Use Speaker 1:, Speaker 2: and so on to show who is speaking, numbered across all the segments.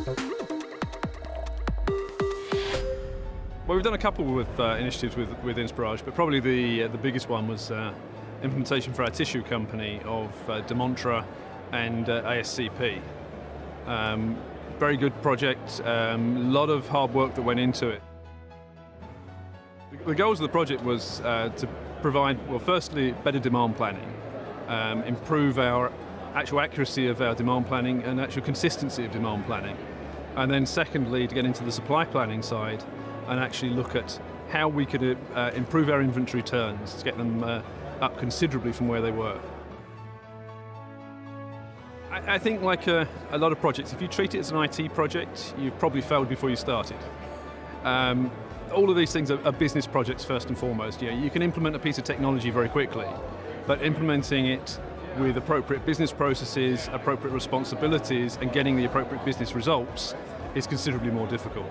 Speaker 1: Well, we've done a couple of initiatives with Inspirage, but probably the biggest one was implementation for our tissue company of Demantra and ASCP. Very good project, a lot of hard work that went into it. The goals of the project was to provide, well, firstly, better demand planning, improve our actual accuracy of our demand planning and actual consistency of demand planning. And then secondly, to get into the supply planning side and actually look at how we could improve our inventory turns to get them up considerably from where they were. I think like a lot of projects, if you treat it as an IT project, you've probably failed before you started. All of these things are business projects first and foremost. You can implement a piece of technology very quickly, but implementing it with appropriate business processes, appropriate responsibilities, and getting the appropriate business results is considerably more difficult.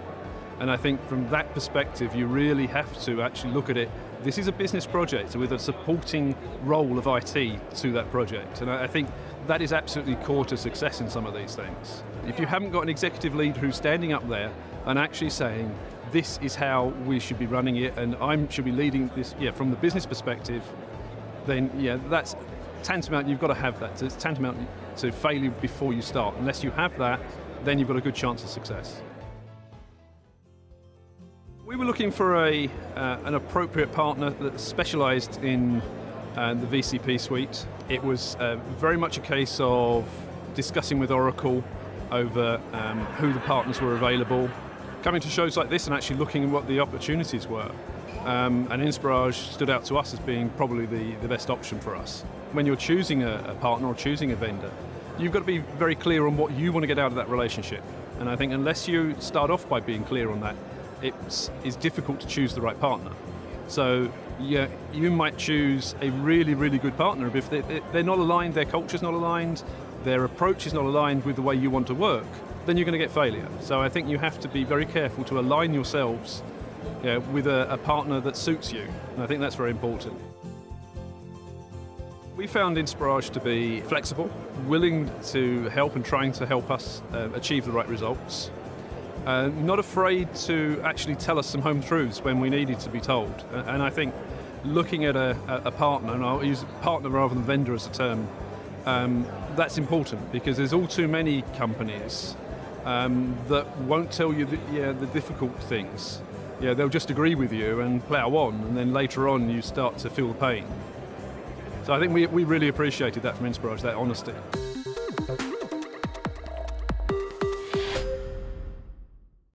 Speaker 1: And I think from that perspective, you really have to actually look at it. This is a business project with a supporting role of IT to that project. And I think that is absolutely core to success in some of these things. If you haven't got an executive lead who's standing up there and actually saying, this is how we should be running it, and I should be leading this from the business perspective, then that's tantamount, you've got to have that. It's tantamount to failure before you start. Unless you have that, then you've got a good chance of success. We were looking for an appropriate partner that specialised in the VCP suite. It was very much a case of discussing with Oracle over who the partners were available, coming to shows like this and actually looking at what the opportunities were. And Inspirage stood out to us as being probably the best option for us. When you're choosing a partner or choosing a vendor, you've got to be very clear on what you want to get out of that relationship. And I think unless you start off by being clear on that, it's difficult to choose the right partner. So you might choose a really, really good partner, but if they're not aligned, their culture's not aligned, their approach is not aligned with the way you want to work, then you're going to get failure. So I think you have to be very careful to align yourselves with a partner that suits you, and I think that's very important. We found Inspirage to be flexible, willing to help and trying to help us achieve the right results. Not afraid to actually tell us some home truths when we needed to be told. And I think looking at a partner, and I'll use partner rather than vendor as a term, that's important because there's all too many companies that won't tell you the difficult things. They'll just agree with you and plough on, and then later on you start to feel the pain. So I think we really appreciated that from Inspirage, that honesty.